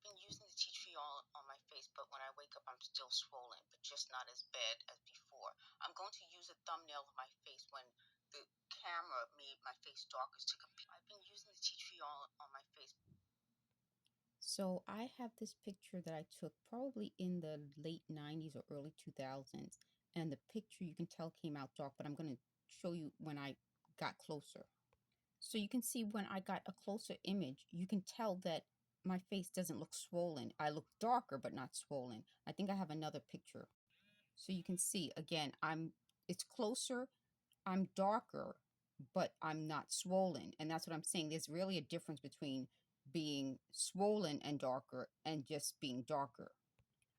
been using the tea tree oil on my face, but when I wake up, I'm still swollen, but just not as bad as before. I'm going to use a thumbnail of my face when the camera made my face darker to compare. I've been using the tea tree oil on my face. So I have this picture that I took probably in the late 90s or early 2000s. And the picture you can tell came out dark, but I'm going to show you when I got closer. So you can see when I got a closer image, you can tell that my face doesn't look swollen. I look darker, but not swollen. I think I have another picture. So you can see again, it's closer, I'm darker, but I'm not swollen. And that's what I'm saying. There's really a difference between being swollen and darker and just being darker.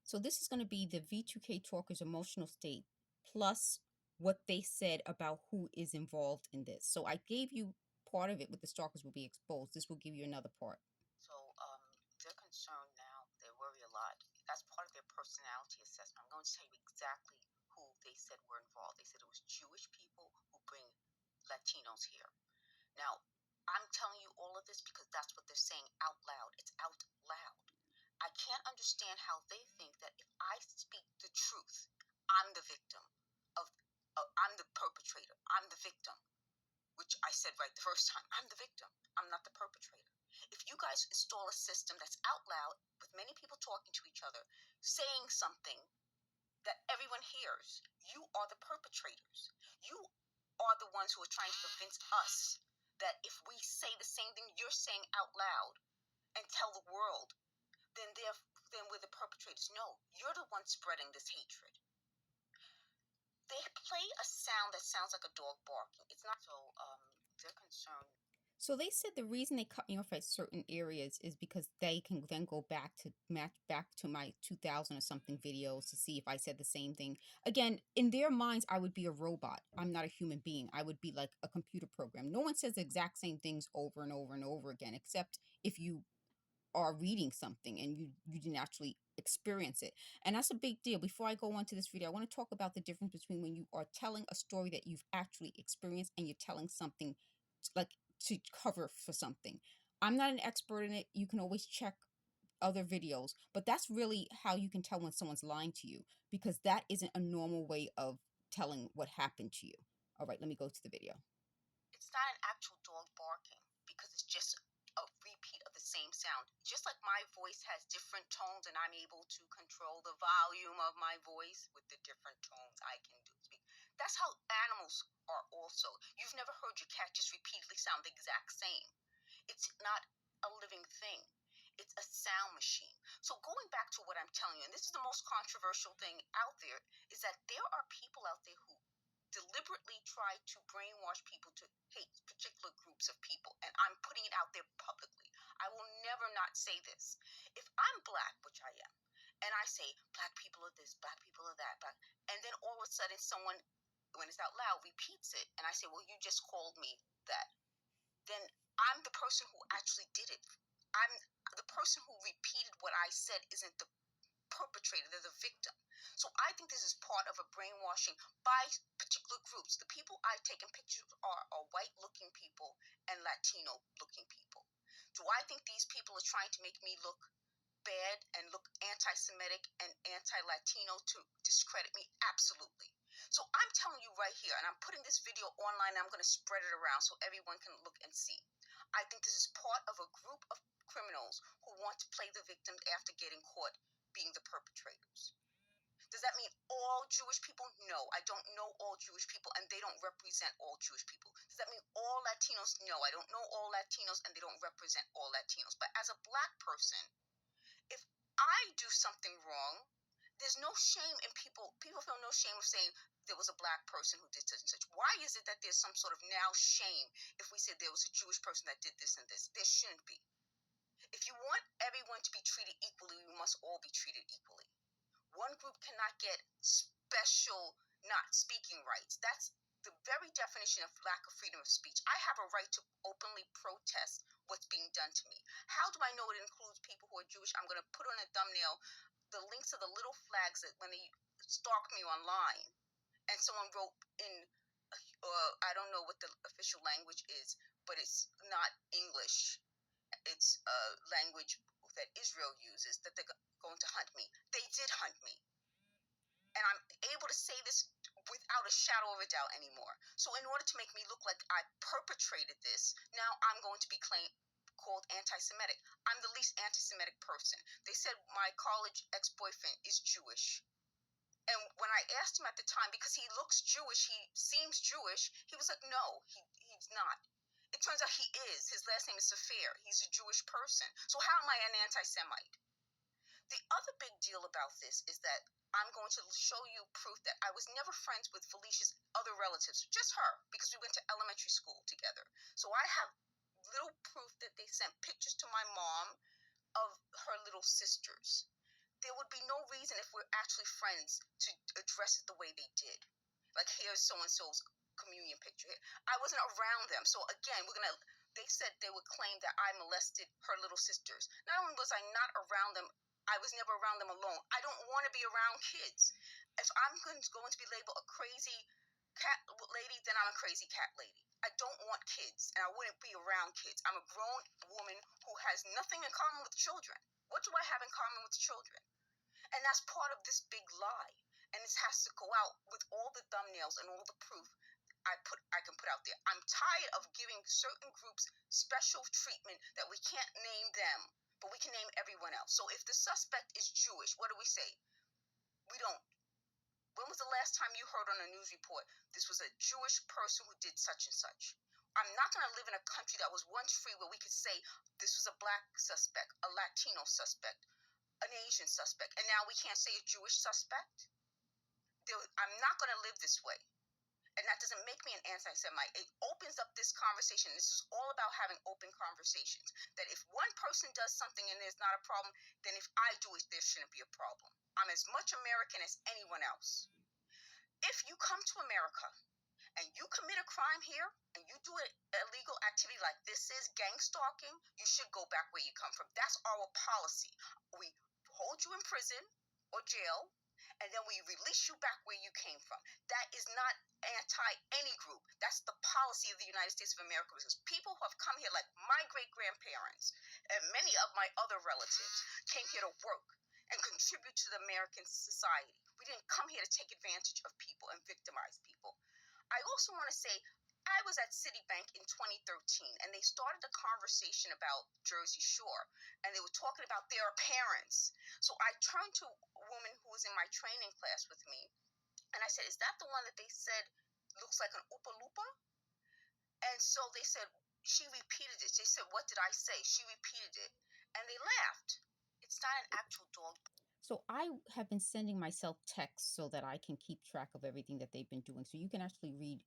So this is going to be the V2K talker's emotional state plus what they said about who is involved in this. So I gave you part of it with the stalkers will be exposed. This will give you another part. So they're concerned now. They worry a lot. That's part of their personality assessment. I'm going to tell you exactly who they said were involved. They said it was Jewish people who bring Latinos here. Now, I'm telling you all of this because that's what they're saying out loud. It's out loud. I can't understand how they think that if I speak the truth, I'm the victim I'm the perpetrator. I'm the victim, which I said right the first time. I'm the victim. I'm not the perpetrator. If you guys install a system that's out loud with many people talking to each other, saying something that everyone hears, you are the perpetrators. You are the ones who are trying to convince us that if we say the same thing you're saying out loud and tell the world, then we're the perpetrators. No, you're the one spreading this hatred. They play a sound that sounds like a dog barking. It's not so. They're concerned. So they said the reason they cut me off at certain areas is because they can then go back to match back to my 2000 or something videos to see if I said the same thing. Again, in their minds, I would be a robot. I'm not a human being. I would be like a computer program. No one says the exact same things over and over and over again, except if you are reading something and you didn't actually experience it. And that's a big deal. Before I go on to this video, I want to talk about the difference between when you are telling a story that you've actually experienced and you're telling something like to cover for something. I'm not an expert in it. You can always check other videos, but that's really how you can tell when someone's lying to you, because that isn't a normal way of telling what happened to you. All right, let me go to the video. It's not an actual dog barking because it's just a repeat of the same sound. Just like my voice has different tones and I'm able to control the volume of my voice with the different tones I can speak. That's how animals are also. You've never heard your cat just repeatedly sound the exact same. It's not a living thing. It's a sound machine. So going back to what I'm telling you, and this is the most controversial thing out there, is that there are people out there who deliberately try to brainwash people to hate particular groups of people, and I'm putting it out there publicly. I will never not say this. If I'm black, which I am, and I say black people are this, black people are that, and then all of a sudden someone, when it's out loud, repeats it, and I say, well, you just called me that, then I'm the person who actually did it. I'm the person who repeated what I said isn't the perpetrator, they're the victim. So I think this is part of a brainwashing by particular groups. The people I've taken pictures of are white-looking people and Latino-looking people. Do I think these people are trying to make me look bad and look anti-Semitic and anti-Latino to discredit me? Absolutely. So I'm telling you right here, and I'm putting this video online, and I'm going to spread it around so everyone can look and see. I think this is part of a group of criminals who want to play the victims after getting caught being the perpetrators. Does that mean all Jewish people? No, I don't know all Jewish people, and they don't represent all Jewish people. Does that mean all Latinos? No, I don't know all Latinos, and they don't represent all Latinos. But as a black person, if I do something wrong, there's no shame in people. People feel no shame of saying there was a black person who did such and such. Why is it that there's some sort of now shame if we said there was a Jewish person that did this and this? There shouldn't be. If you want everyone to be treated equally, we must all be treated equally. One group cannot get special not speaking rights. That's the very definition of lack of freedom of speech. I have a right to openly protest what's being done to me. How do I know it includes people who are Jewish? I'm going to put on a thumbnail the links of the little flags that when they stalk me online, and someone wrote in, I don't know what the official language is, but it's not English. It's a language that Israel uses, that they're going to hunt me. They did hunt me. And I'm able to say this without a shadow of a doubt anymore. So in order to make me look like I perpetrated this, now I'm going to be called anti-Semitic. I'm the least anti-Semitic person. They said my college ex-boyfriend is Jewish. And when I asked him at the time, because he looks Jewish, he seems Jewish, he was like, no, he's not. It turns out he is. His last name is Safir. He's a Jewish person. So how am I an anti-Semite? The other big deal about this is that I'm going to show you proof that I was never friends with Felicia's other relatives, just her, because we went to elementary school together. So I have little proof that they sent pictures to my mom of her little sisters. There would be no reason, if we're actually friends, to address it the way they did. Like, here's so-and-so's communion picture here. I wasn't around them. So again, they said they would claim that I molested her little sisters. Not only was I not around them, I was never around them alone. I don't want to be around kids. If I'm going to be labeled a crazy cat lady, then I'm a crazy cat lady. I don't want kids, and I wouldn't be around kids. I'm a grown woman who has nothing in common with children. What do I have in common with children? And that's part of this big lie. And this has to go out with all the thumbnails and all the proof I can put out there. I'm tired of giving certain groups special treatment that we can't name them, but we can name everyone else. So if the suspect is Jewish, what do we say? We don't. When was the last time you heard on a news report, this was a Jewish person who did such and such? I'm not going to live in a country that was once free where we could say this was a black suspect, a Latino suspect, an Asian suspect, and now we can't say a Jewish suspect? I'm not going to live this way. And that doesn't make me an anti-Semite. It opens up this conversation. This is all about having open conversations. That if one person does something and there's not a problem, then if I do it, there shouldn't be a problem. I'm as much American as anyone else. If you come to America and you commit a crime here and you do an illegal activity like this is gangstalking, you should go back where you come from. That's our policy. We hold you in prison or jail, and then we release you back where you came from. That is not anti any group. That's the policy of the United States of America, because people who have come here, like my great-grandparents and many of my other relatives, came here to work and contribute to the American society. We didn't come here to take advantage of people and victimize people. I also want to say, I was at Citibank in 2013, and they started a conversation about Jersey Shore, and they were talking about their parents. So I turned to a woman who was in my training class with me, and I said, is that the one that they said looks like an Oopa Loopa? And so they said, she repeated it. They said, what did I say? She repeated it, and they laughed. It's not an actual dog. So I have been sending myself texts so that I can keep track of everything that they've been doing. So you can actually read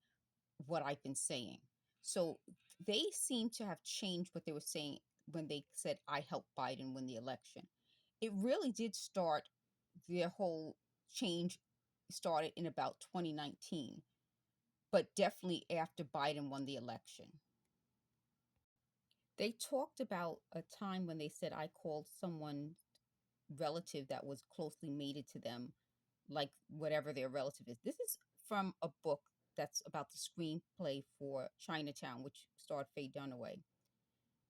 what I've been saying. So they seem to have changed what they were saying when they said, I helped Biden win the election. It really did start, their whole change started in about 2019, but definitely after Biden won the election. They talked about a time when they said, I called someone relative that was closely mated to them, like whatever their relative is. This is from a book that's about the screenplay for Chinatown, which starred Faye Dunaway.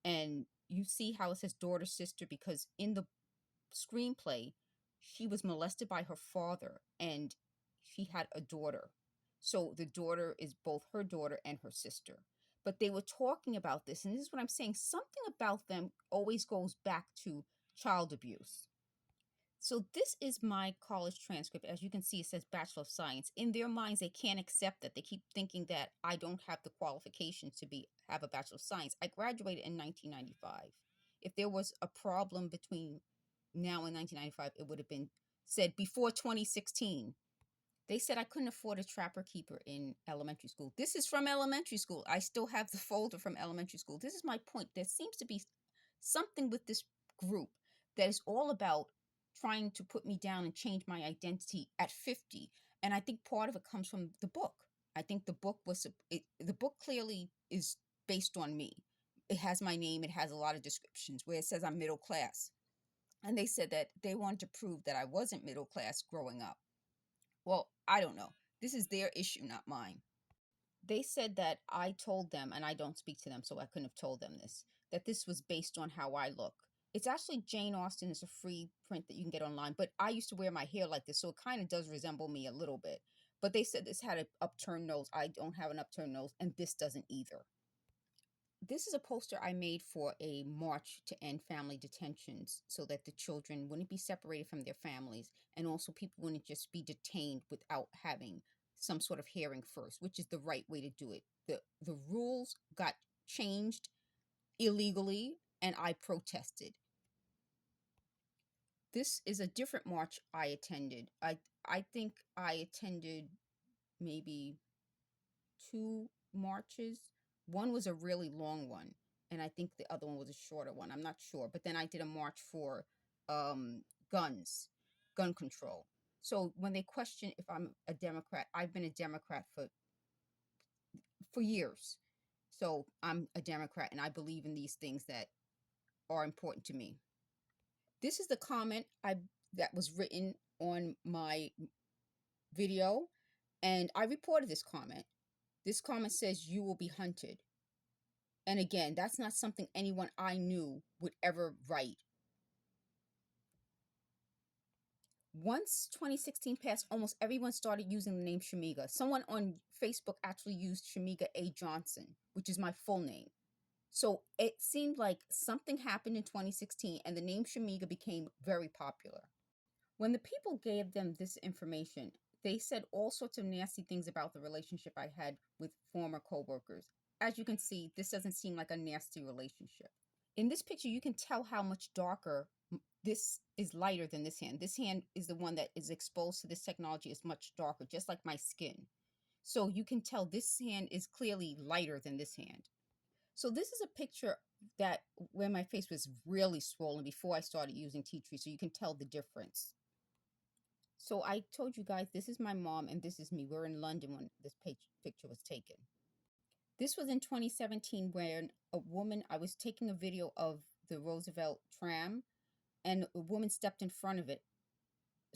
And you see how it says daughter, sister, because in the screenplay, she was molested by her father and she had a daughter. So the daughter is both her daughter and her sister. But they were talking about this, and this is what I'm saying. Something about them always goes back to child abuse. So this is my college transcript. As you can see, it says Bachelor of Science. In their minds, they can't accept that. They keep thinking that I don't have the qualifications to have a Bachelor of Science. I graduated in 1995. If there was a problem between now and 1995, it would have been said before 2016. They said I couldn't afford a trapper keeper in elementary school. This is from elementary school. I still have the folder from elementary school. This is my point. There seems to be something with this group that is all about trying to put me down and change my identity at 50. And I think part of it comes from the book. I think the book the book clearly is based on me. It has my name. It has a lot of descriptions where it says I'm middle class. And they said that they wanted to prove that I wasn't middle class growing up. Well, I don't know. This is their issue, not mine. They said that I told them, and I don't speak to them, so I couldn't have told them this, that this was based on how I look. It's actually Jane Austen. It's a free print that you can get online. But I used to wear my hair like this, so it kind of does resemble me a little bit. But they said this had an upturned nose. I don't have an upturned nose, and this doesn't either. This is a poster I made for a march to end family detentions so that the children wouldn't be separated from their families, and also people wouldn't just be detained without having some sort of hearing first, which is the right way to do it. The rules got changed illegally, and I protested. This is a different march I attended. I think I attended maybe two marches. One was a really long one, and I think the other one was a shorter one. I'm not sure. But then I did a march for um, guns, gun control. So when they question if I'm a Democrat, I've been a Democrat for years. So I'm a Democrat, and I believe in these things that are important to me. This is the comment that was written on my video, and I reported this comment. This comment says, "You will be hunted." And again, that's not something anyone I knew would ever write. Once 2016 passed, almost everyone started using the name Shamega. Someone on Facebook actually used Shamega A. Johnson, which is my full name. So it seemed like something happened in 2016 and the name Shamega became very popular. When the people gave them this information, they said all sorts of nasty things about the relationship I had with former coworkers. As you can see, this doesn't seem like a nasty relationship. In this picture, you can tell how much darker this is, lighter than this hand. This hand is the one that is exposed to this technology, is much darker, just like my skin. So you can tell this hand is clearly lighter than this hand. So this is a picture that where my face was really swollen before I started using tea tree, so you can tell the difference. So I told you guys, this is my mom and this is me. We're in London when this picture was taken. This was in 2017 when I was taking a video of the Roosevelt tram, and a woman stepped in front of it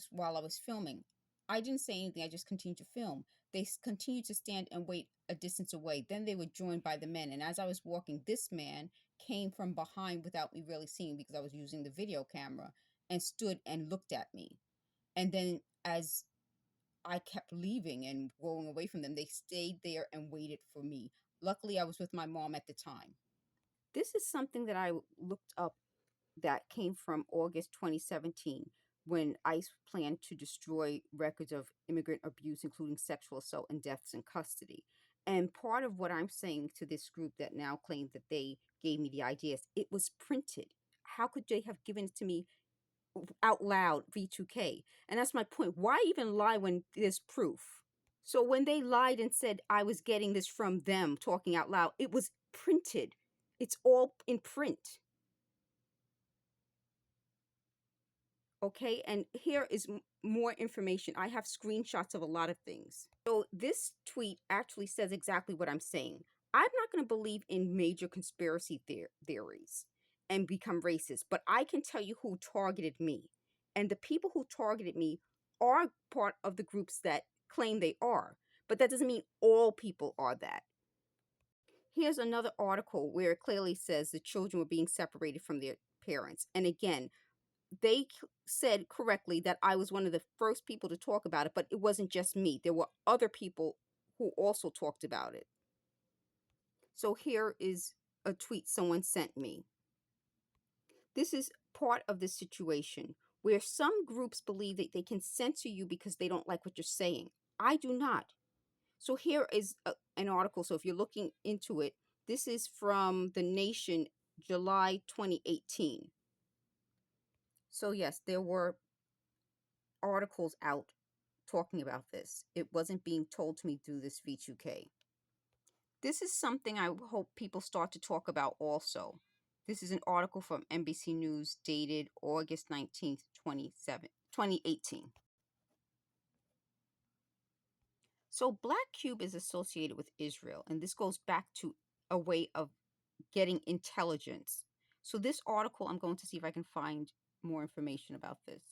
while I was filming. I didn't say anything. I just continued to film. They continued to stand and wait a distance away. Then they were joined by the men. And as I was walking, this man came from behind without me really seeing, because I was using the video camera, and stood and looked at me. And then as I kept leaving and going away from them, they stayed there and waited for me. Luckily, I was with my mom at the time. This is something that I looked up that came from August 2017, when ICE planned to destroy records of immigrant abuse, including sexual assault and deaths in custody. And part of what I'm saying to this group that now claims that they gave me the ideas, it was printed. How could they have given it to me out loud, V2K? And that's my point. Why even lie when there's proof? So when they lied and said I was getting this from them talking out loud, it was printed. It's all in print. Okay, and here is more information. I have screenshots of a lot of things. So this tweet actually says exactly what I'm saying. I'm not going to believe in major conspiracy theories and become racist, but I can tell you who targeted me. And the people who targeted me are part of the groups that claim they are. But that doesn't mean all people are that. Here's another article where it clearly says the children were being separated from their parents. And again, they said correctly that I was one of the first people to talk about it, but it wasn't just me. There were other people who also talked about it. So here is a tweet someone sent me. This is part of the situation where some groups believe that they can censor you because they don't like what you're saying. I do not. So here is an article. So if you're looking into it, this is from The Nation, July 2018. So yes, there were articles out talking about this. It wasn't being told to me through this V2K. This is something I hope people start to talk about also. This is an article from NBC News dated August 19th, 2018. So Black Cube is associated with Israel, and this goes back to a way of getting intelligence. So this article, I'm going to see if I can find more information about this.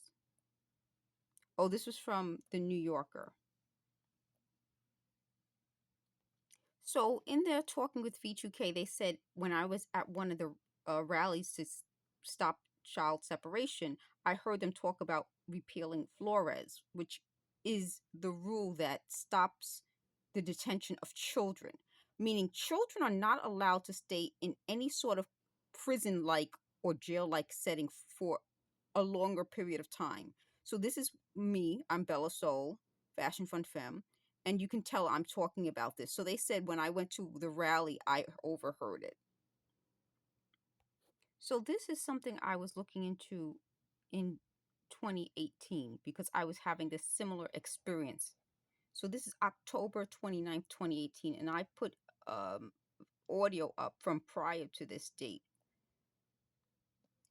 Oh, this was from the New Yorker. So in their talking with V2K, they said when I was at one of the rallies to stop child separation, I heard them talk about repealing Flores, which is the rule that stops the detention of children, meaning children are not allowed to stay in any sort of prison like or jail like setting for a longer period of time. So this is me, I'm Bella Soul, Fashion Fun Femme, and you can tell I'm talking about this. So they said when I went to the rally, I overheard it. So this is something I was looking into in 2018 because I was having this similar experience. So this is October 29th, 2018, and I put audio up from prior to this date.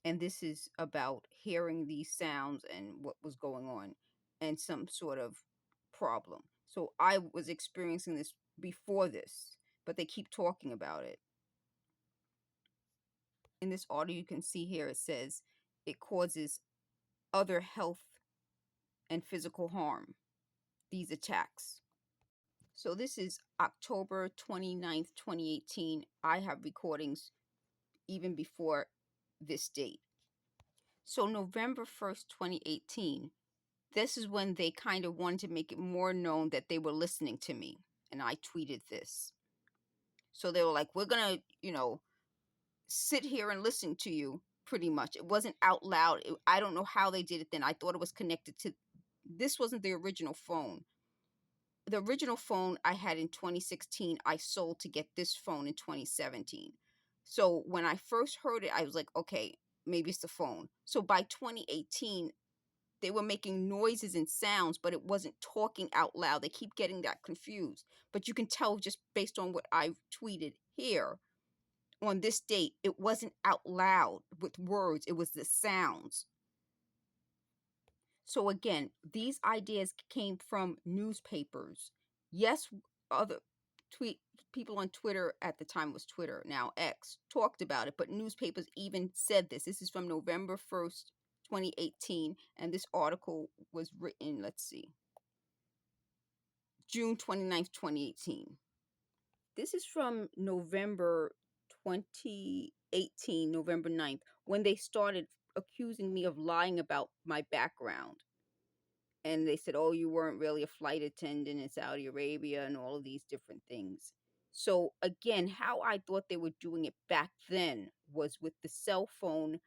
And this is about hearing these sounds and what was going on and some sort of problem. So I was experiencing this before this, but they keep talking about it. In this audio, you can see here it says it causes other health and physical harm, these attacks. So this is October 29th, 2018. I have recordings even before this date. So November 1st, 2018, this is when they kind of wanted to make it more known that they were listening to me. And I tweeted this. So they were like, we're going to, sit here and listen to you, pretty much. It wasn't out loud. I don't know how they did it then. I thought it was connected to, this wasn't the original phone. The original phone I had in 2016, I sold to get this phone in 2017. So when I first heard it, I was like, okay, maybe it's the phone. So by 2018, they were making noises and sounds, but it wasn't talking out loud. They keep getting that confused. But you can tell just based on what I tweeted here on this date, it wasn't out loud with words, it was the sounds. So again, these ideas came from newspapers. Yes, other people on Twitter, at the time was Twitter, now X, talked about it, but newspapers even said this. This is from November 1st, 2018, and this article was written, let's see, June 29th, 2018. This is from November 2018, November 9th, when they started accusing me of lying about my background. And they said, oh, you weren't really a flight attendant in Saudi Arabia and all of these different things. So again, how I thought they were doing it back then was with the cell phone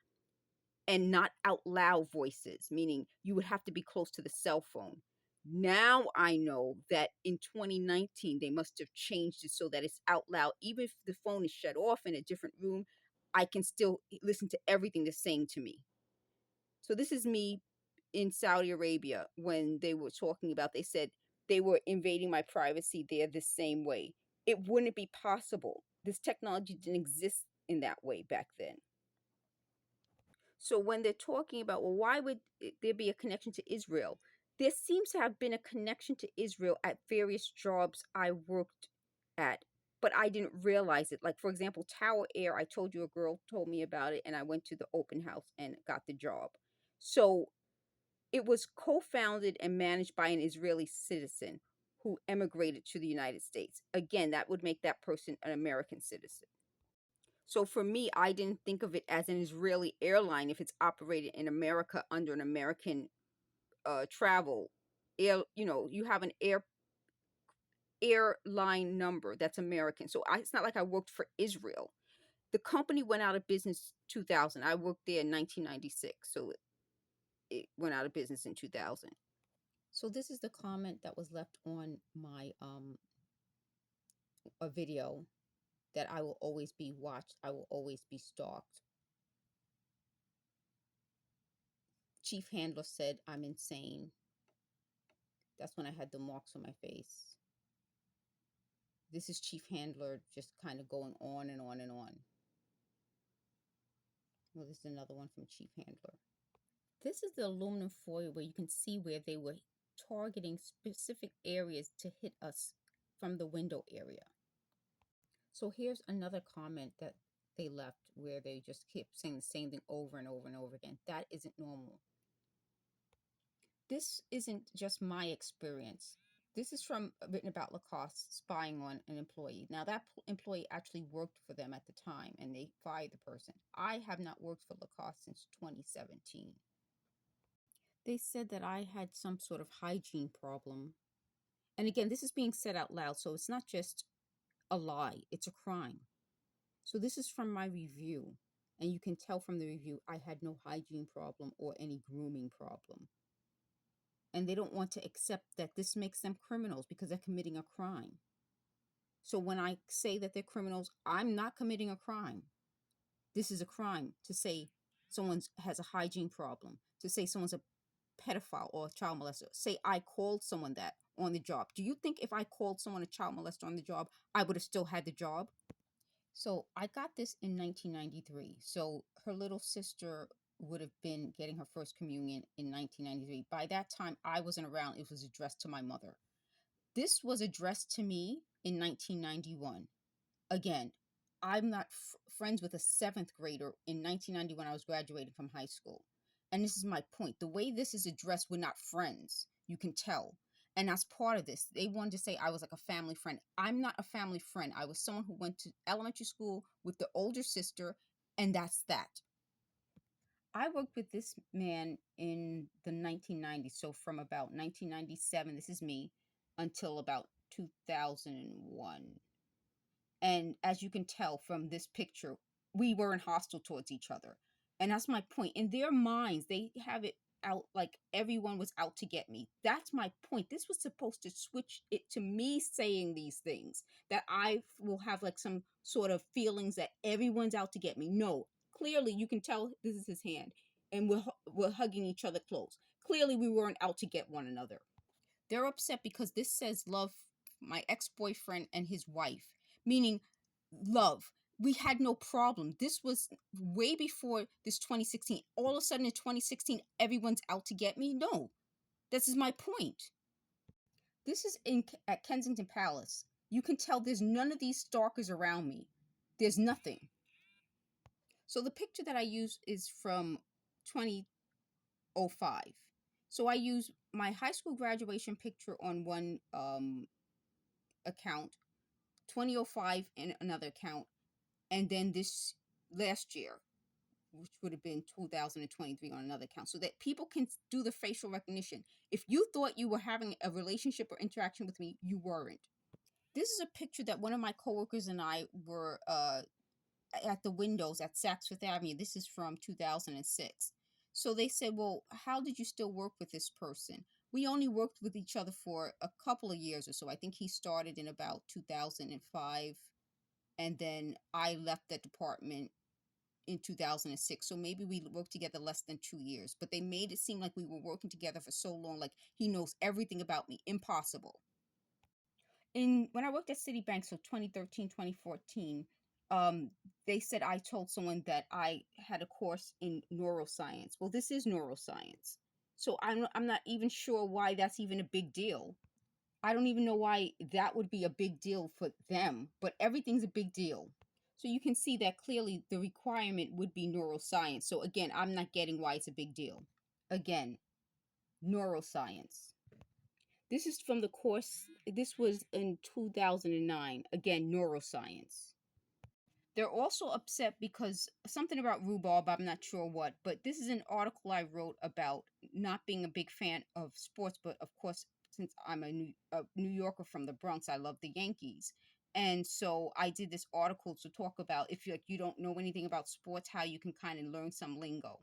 and not out loud voices, meaning you would have to be close to the cell phone. Now I know that in 2019, they must have changed it so that it's out loud. Even if the phone is shut off in a different room, I can still listen to everything they're saying to me. So this is me in Saudi Arabia when they were talking about, they said they were invading my privacy there the same way. It wouldn't be possible. This technology didn't exist in that way back then. So when they're talking about, well, why would there be a connection to Israel? There seems to have been a connection to Israel at various jobs I worked at, but I didn't realize it. Like, for example, Tower Air, I told you a girl told me about it, and I went to the open house and got the job. So it was co-founded and managed by an Israeli citizen who emigrated to the United States. Again, that would make that person an American citizen. So for me, I didn't think of it as an Israeli airline if it's operated in America under an American travel air. You have an airline number that's American. So it's not like I worked for Israel. The company went out of business 2000. I worked there in 1996, so it went out of business in 2000. So this is the comment that was left on my a video, that I will always be watched, I will always be stalked. Chief Handler said I'm insane. That's when I had the marks on my face. This is Chief Handler just kind of going on and on and on. Well, this is another one from Chief Handler. This is the aluminum foil where you can see where they were targeting specific areas to hit us from the window area. So here's another comment that they left where they just kept saying the same thing over and over and over again. That isn't normal. This isn't just my experience. This is from written about Lacoste spying on an employee. Now that employee actually worked for them at the time and they fired the person. I have not worked for Lacoste since 2017. They said that I had some sort of hygiene problem. And again, this is being said out loud, so it's not just a lie, it's a crime. So this is from my review. And you can tell from the review I had no hygiene problem or any grooming problem. And they don't want to accept that this makes them criminals because they're committing a crime. So when I say that they're criminals, I'm not committing a crime. This is a crime to say someone has a hygiene problem, to say someone's a pedophile or a child molester. Say I called someone that on the job. Do you think if I called someone a child molester on the job, I would have still had the job? So I got this in 1993. So her little sister would have been getting her first communion in 1993. By that time, I wasn't around. It was addressed to my mother. This was addressed to me in 1991. Again, I'm not friends with a seventh grader in 1991. I was graduating from high school. And this is my point. The way this is addressed, we're not friends. You can tell. And that's part of this. They wanted to say I was like a family friend. I'm not a family friend. I was someone who went to elementary school with the older sister, and that's that. I worked with this man in the 1990s. So from about 1997, this is me, until about 2001. And as you can tell from this picture, we weren't hostile towards each other. And that's my point. In their minds, they have it out like everyone was out to get me. That's my point. This was supposed to switch it to me saying these things, that I will have like some sort of feelings that everyone's out to get me. No, clearly you can tell this is his hand, and we're hugging each other close. Clearly we weren't out to get one another. They're upset because this says love my ex-boyfriend and his wife, meaning love. We had no problem. This was way before this 2016. All of a sudden in 2016, everyone's out to get me? No, this is my point. This is at Kensington Palace. You can tell there's none of these stalkers around me. There's nothing. So the picture that I use is from 2005. So I use my high school graduation picture on one account, 2005 in another account, and then this last year, which would have been 2023 on another account, so that people can do the facial recognition. If you thought you were having a relationship or interaction with me, you weren't. This is a picture that one of my coworkers and I were at the windows at Saks Fifth Avenue. This is from 2006. So they said, well, how did you still work with this person? We only worked with each other for a couple of years or so. I think he started in about 2005, and then I left the department in 2006. So maybe we worked together less than 2 years, but they made it seem like we were working together for so long, like he knows everything about me. Impossible. When I worked at Citibank, so 2013, 2014, they said I told someone that I had a course in neuroscience. Well, this is neuroscience. So I'm not even sure why that's even a big deal. I don't even know why that would be a big deal for them, but everything's a big deal. So you can see that clearly the requirement would be neuroscience. So again, I'm not getting why it's a big deal. Again, neuroscience. This is from the course, this was in 2009. Again, neuroscience. They're also upset because something about rhubarb, I'm not sure what, but this is an article I wrote about not being a big fan of sports, but of course, since I'm a New Yorker from the Bronx, I love the Yankees. And so I did this article to talk about if you don't know anything about sports, how you can kind of learn some lingo.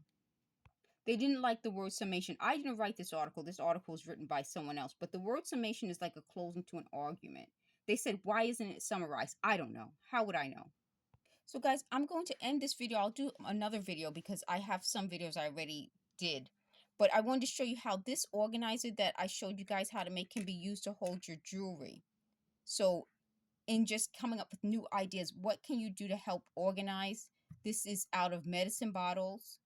They didn't like the word summation. I didn't write this article. This article was written by someone else. But the word summation is like a closing to an argument. They said, why isn't it summarized? I don't know. How would I know? So guys, I'm going to end this video. I'll do another video because I have some videos I already did. But I wanted to show you how this organizer that I showed you guys how to make can be used to hold your jewelry. So in just coming up with new ideas, what can you do to help organize? This is out of medicine bottles,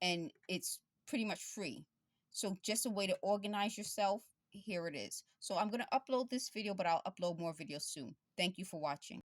and it's pretty much free. So just a way to organize yourself, here it is. So I'm going to upload this video, but I'll upload more videos soon. Thank you for watching.